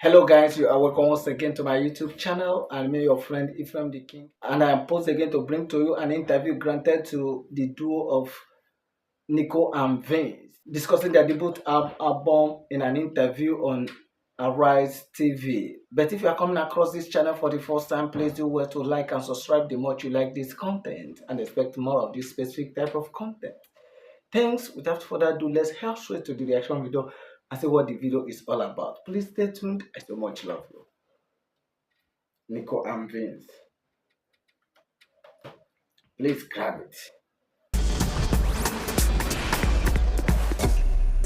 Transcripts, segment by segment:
Hello guys, you are welcome once again to my YouTube channel. I'm your friend Ephraim the King, and I am post again to bring to you an interview granted to the duo of Nico and Vinz, discussing their debut album in an interview on Arise TV. But if you are coming across this channel for the first time, please do well to like and subscribe the more you like this content and expect more of this specific type of content. Thanks. Without further ado, let's head straight to the reaction video and see what the video is all about. Please stay tuned. I so much love you. Nico and Vinz. Please grab it.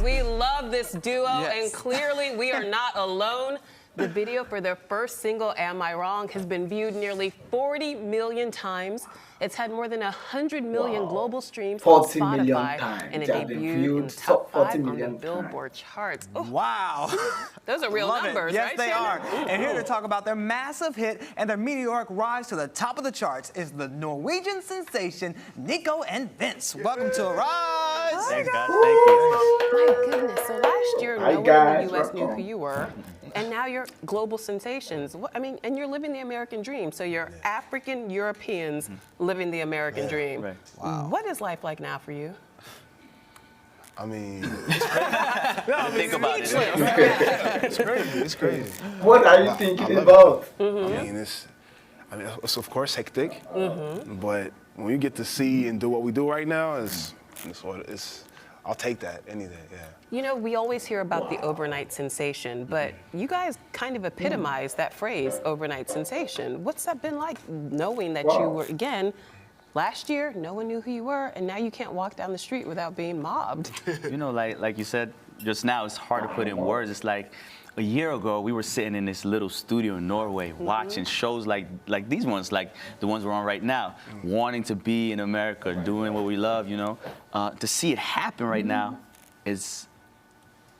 We love this duo, Yes. and clearly we are not alone. The video for their first single, Am I Wrong, has been viewed nearly 40 million times. It's had more than 100 million global streams on 40 million Spotify, times. and it They have been debuted in viewed the top 40 5 on the million Billboard charts. Oh, Wow. those are real Love numbers, it. Yes, right, they Shannon? are. And here to talk about their massive hit and their meteoric rise to the top of the charts is the Norwegian sensation, Nico and Vinz. Welcome to Arise. Thanks, guys. Thank you. My goodness. So last year, Hi, no one guys. in the U.S. knew Welcome. who you were, and now you're global sensations. And you're living the American dream. So you're African Europeans living the American dream. Right. Wow. What is life like now for you? I mean, Think about it. it's crazy. It's crazy. What are you I thinking love about? I mean, it's of course hectic, but when you get to see and do what we do right now, I'll take that any day. Yeah. You know, we always hear about the overnight sensation, but you guys kind of epitomize that phrase, overnight sensation. What's that been like, knowing that you were, again, last year, no one knew who you were, and now you can't walk down the street without being mobbed? You know, like you said just now, it's hard to put in words. It's like a year ago, we were sitting in this little studio in Norway watching shows like these ones, like the ones we're on right now, wanting to be in America, doing what we love, you know. To see it happen right now is,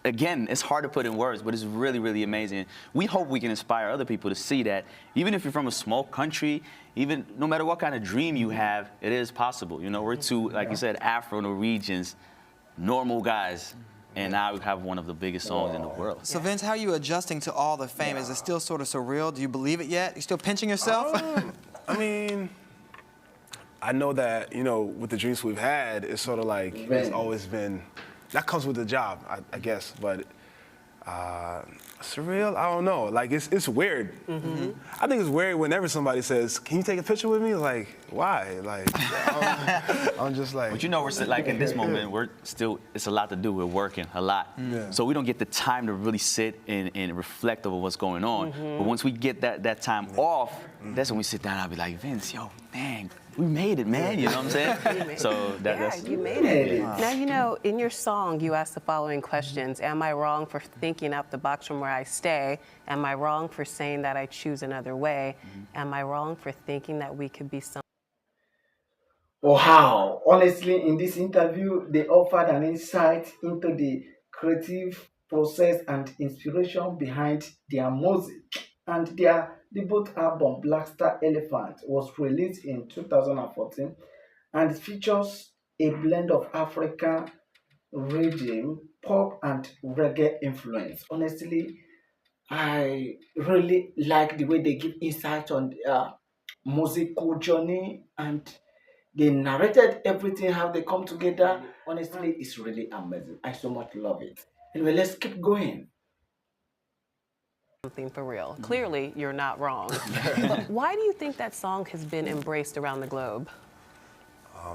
again, it's hard to put in words, but it's really, really amazing. We hope we can inspire other people to see that even if you're from a small country, even no matter what kind of dream you have, it is possible. You know, we're two, like you said, Afro-Norwegians, normal guys, and now we have one of the biggest songs in the world. So Vince, how are you adjusting to all the fame? Is it still sort of surreal? Do you believe it yet? You still pinching yourself? I mean, I know that, you know, with the dreams we've had, it's sort of like it's always been, that comes with the job, I guess, but surreal, I don't know. Like, it's weird. I think it's weird whenever somebody says, can you take a picture with me? Like, why? Like, I'm just like. But you know, we're like in this moment, we're still, it's a lot to do. We're working a lot. Yeah. So we don't get the time to really sit and reflect over what's going on. But once we get that time off, that's when we sit down and I'll be like, Vince, yo, dang, we made it, man. You know what I'm saying? So that's. You made it. Now, you know, in your song, you ask the following questions. Am I wrong for thinking out the box from where I stay? Am I wrong for saying that I choose another way? Am I wrong for thinking that we could be some? Wow. Honestly, in this interview, they offered an insight into the creative process and inspiration behind their music. And their debut album, Black Star Elephant, was released in 2014 and it features a blend of African rhythm, pop, and reggae influence. Honestly, I really like the way they give insight on their musical journey and they narrated everything, how they come together. Honestly, it's really amazing. I so much love it. Anyway, let's keep going. Something for real. Clearly, you're not wrong. Why do you think that song has been embraced around the globe?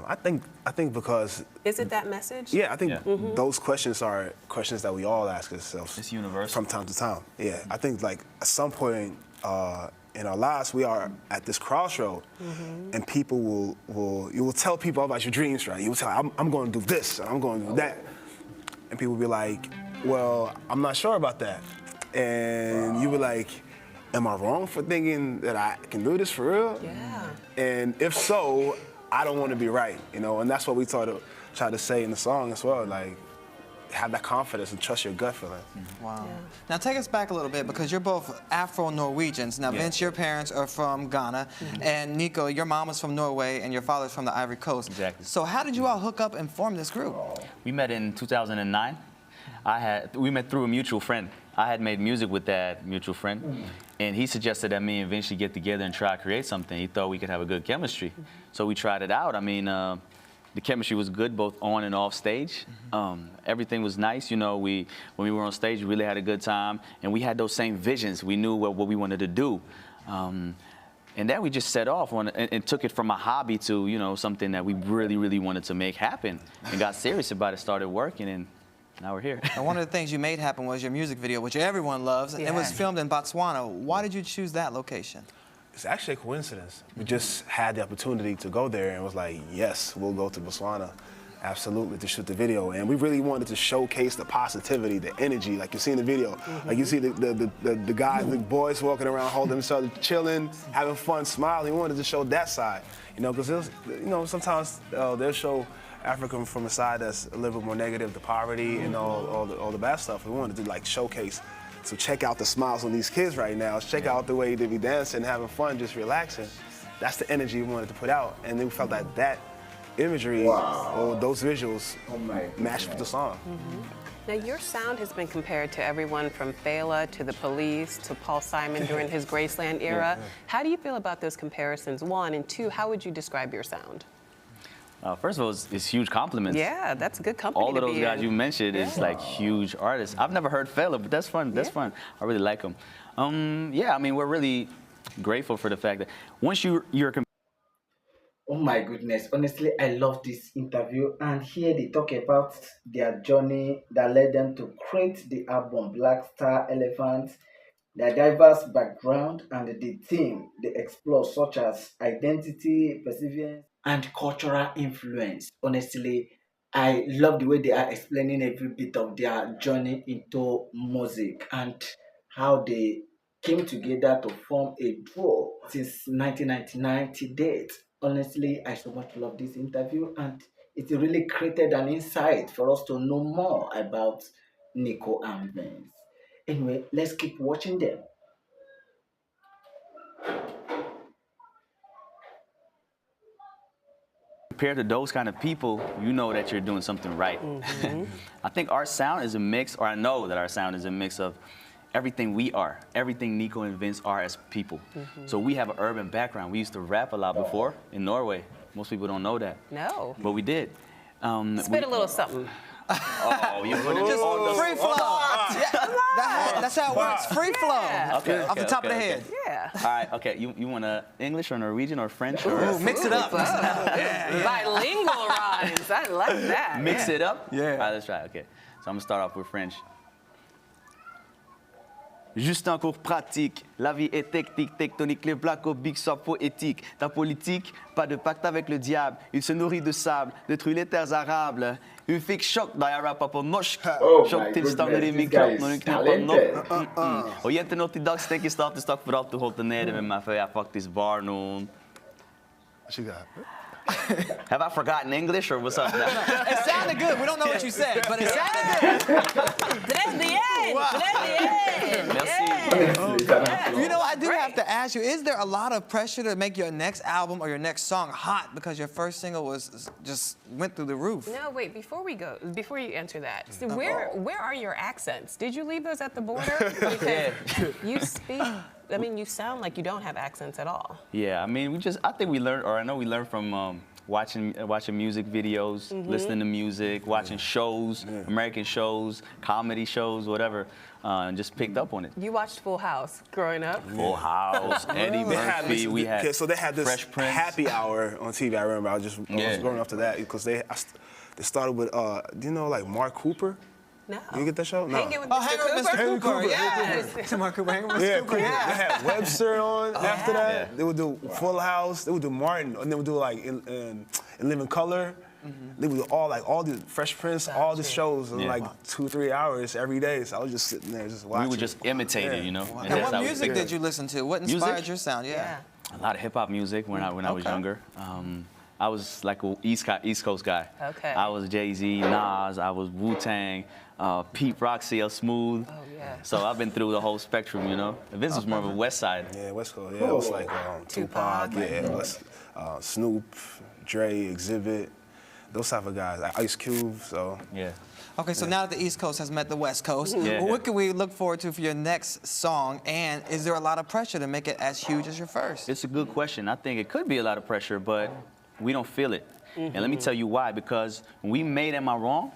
I think because. Is it that message? Yeah, I think those questions are questions that we all ask ourselves. It's universal. From time to time. Yeah, I think like at some point in our lives we are at this crossroad, and people you will tell people about your dreams, right? You will tell I'm going to do this, and I'm going to do that, and people will be like, well, I'm not sure about that, and you were like, am I wrong for thinking that I can do this for real? Yeah. And if so, I don't want to be right, you know, and that's what we try to say in the song as well, like, have that confidence and trust your gut feeling. Wow. Yeah. Now take us back a little bit because you're both Afro-Norwegians. Now Vince, your parents are from Ghana, and Nico, your mom is from Norway and your father's from the Ivory Coast. Exactly. So how did you all hook up and form this group? We met in 2009. We met through a mutual friend. I had made music with that mutual friend, and he suggested that me and Vince should get together and try to create something. He thought we could have a good chemistry. So we tried it out. I mean, the chemistry was good both on and off stage. Everything was nice. You know, when we were on stage, we really had a good time, and we had those same visions. We knew what we wanted to do. And then we just set off and took it from a hobby to, you know, something that we really, really wanted to make happen, and got serious about it, started working, and now we're here. And one of the things you made happen was your music video, which everyone loves. Yeah. It was filmed in Botswana. Why did you choose that location? It's actually a coincidence. We just had the opportunity to go there and was like, yes, we'll go to Botswana. Absolutely, to shoot the video. And we really wanted to showcase the positivity, the energy, like you see in the video. Like you see the guys, the boys walking around, holding each other, chilling, having fun, smiling. We wanted to show that side, you know, because sometimes they'll show Africa from a side that's a little bit more negative, the poverty and all the bad stuff. We wanted to like showcase. So check out the smiles on these kids right now. Check out the way they be dancing, having fun, just relaxing. That's the energy we wanted to put out. And then we felt like that imagery or those visuals matched with the song. Now, your sound has been compared to everyone from Fela to the Police to Paul Simon during his Graceland era. How do you feel about those comparisons, one? And two, how would you describe your sound? First of all, it's huge compliments. Yeah, that's a good company All to of those be guys in. you mentioned is like huge artists. I've never heard Fela, but that's fun. That's fun. I really like them. Yeah, I mean, we're really grateful for the fact that once you're Oh my goodness, honestly, I love this interview, and here they talk about their journey that led them to create the album Black Star Elephant, their diverse background, and the theme they explore, such as identity, perseverance, and cultural influence. Honestly, I love the way they are explaining every bit of their journey into music and how they came together to form a duo since 1999 to date. Honestly, I so much love this interview, and it really created an insight for us to know more about Nico and Vinz. Anyway, let's keep watching them. compared to those kind of people, you know that you're doing something right. I think our sound is a mix, or I know that our sound is a mix of everything we are, everything Nico and Vinz are as people. So we have an urban background. We used to rap a lot before in Norway. Most people don't know that. No. But we did. Spit a little something. Oh, you put it Just on the free flow. That's how it works. Free flow. Yeah. Okay, Off the top of the head. Yeah. All right, okay. You want English or Norwegian or French? Or Ooh, mix it up. Bilingual rhymes. I like that. mix it up? Yeah. All right, let's try. Okay. So I'm gonna start off with French. Juste un cours pratique, la vie est technique, tectonique, les blagues au big sont poétiques. Ta politique, pas de pacte avec le diable, il se nourrit de sable, détruit les terres arables. Une fique choc dans un rap på norsk. Oh Choc my til goodness, stanger i this min guy kropp is når hun knipper nok. talented. Og jenter nå til dags tenker status takk for alt du holdt det nede med meg, for jeg faktisk var noen. What you got? Have I forgotten English or what's up now? It sounded good. We don't know what you said, but it sounded good. Très bien. Très bien. Merci. Honestly, You know, I do have to ask you, is there a lot of pressure to make your next album or your next song hot because your first single was just went through the roof? No, wait, before you answer that, so where are your accents? Did you leave those at the border? Because you speak, I mean, you sound like you don't have accents at all. Yeah, I mean, I think we learned, or I know we learned from watching music videos, listening to music, watching shows, American shows, comedy shows, whatever, and just picked up on it. You watched Full House growing up? Full House, Eddie Murphy, we had Okay, so they had this Fresh Prince. happy hour on TV. I remember I was going off to that because they started with do you know like Mark Cooper? No. You get that show? No. Hanging with Oh, Mr. hang with Cooper? Mr. Cooper. Cooper. Yes. Mark Cooper, hang with Mr. Yeah, Cooper. Cooper. They had Webster on after that. Yeah. They would do Full House. They would do Martin, and they would do like in Living Color. They would do all the Fresh Prince, all the shows in like 2-3 hours every day. So I was just sitting there just watching. We would just imitate it, you know. And that's what how we music picked did it. you listen to? What inspired Music? your sound? Yeah. A lot of hip hop music when I was younger. I was like an East Coast guy. Okay. I was Jay-Z, Nas, I was Wu-Tang, Pete Rock, CL Smooth. Oh, yeah. So I've been through the whole spectrum, you know. Vince was more of a West Side. Yeah, West Coast. Yeah, it was like Tupac. Tupac. Yeah, Snoop, Dre, Exhibit. those type of guys, like Ice Cube. So Yeah. Okay, so now that the East Coast has met the West Coast, Yeah. what can we look forward to for your next song? And is there a lot of pressure to make it as huge as your first? It's a good question. I think it could be a lot of pressure, but we don't feel it. And let me tell you why. Because when we made Am I Wrong,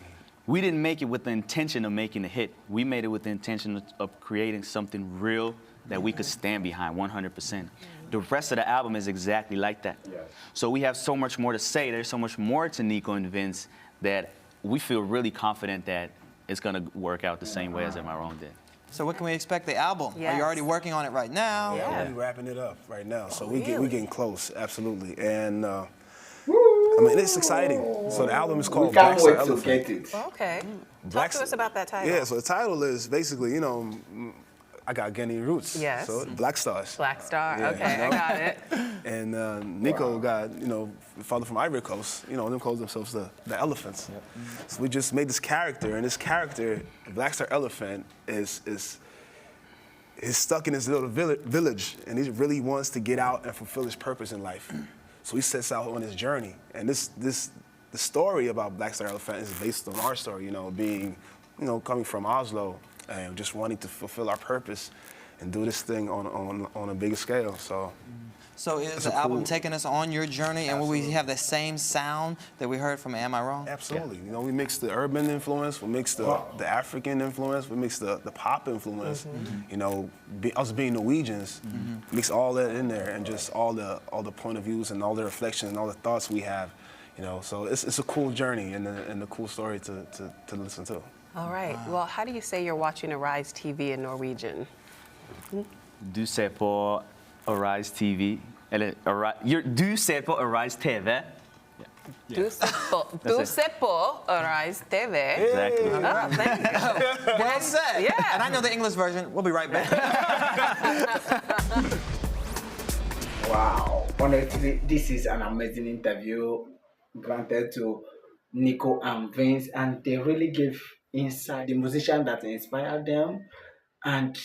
we didn't make it with the intention of making a hit. We made it with the intention of creating something real that we could stand behind 100%. The rest of the album is exactly like that. Yes. So we have so much more to say. There's so much more to Nico and Vinz that we feel really confident that it's going to work out the same way as Am I Wrong did. So what can we expect the album? Are Yes. you already working on it right now? Yeah. we're wrapping it up right now. So we Really? getting close, absolutely. And I mean, it's exciting. So the album is We called can't Black Star wait to Elephant. get it. Okay. Black Talk to us about that title. Yeah, so the title is basically, you know, I got Guinean roots. Yes. So Black Stars. Black Star. Yeah, Okay, you know? I got it. And Nico got, you know, father from Ivory Coast, you know, them calls themselves the elephants. So we just made this character, and this character, Black Star Elephant, is stuck in his little village, and he really wants to get out and fulfill his purpose in life. So he sets out on his journey. And the story about Black Star Elephant is based on our story, you know, being, you know, coming from Oslo and just wanting to fulfill our purpose and do this thing on a bigger scale. So is It's the a album cool- taking us on your journey, and will we have the same sound that we heard from Am I Wrong? Absolutely. You know, we mix the urban influence, we mix the African influence, we mix the pop influence. You know, us being Norwegians, mix all that in there, and just all the point of views and all the reflections and all the thoughts we have. You know, so it's a cool journey and a cool story to listen to. All right. Well, how do you say you're watching Arise TV in Norwegian? Du ser på Arise TV. Eller, du ser på Arise TV. Du ser på Arise TV. Exactly. Oh, thank you. Well said. Yeah. And I know the English version. We'll be right back. Wow. Honestly, this is an amazing interview granted to Nico and Vince, and they really gave insight the musician that inspired them and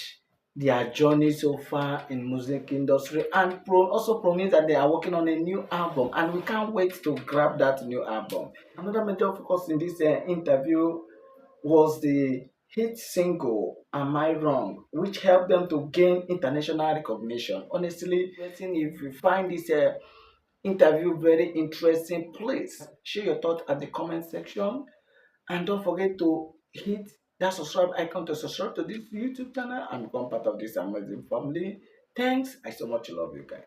their journey so far in music industry, and also promise that they are working on a new album, and we can't wait to grab that new album. Another major focus in this interview was the hit single Am I Wrong, which helped them to gain international recognition. Honestly, if you find this interview very interesting, please share your thoughts at the comment section, and don't forget to hit that subscribe icon to subscribe to this YouTube channel and become part of this amazing family. Thanks. I so much love you guys.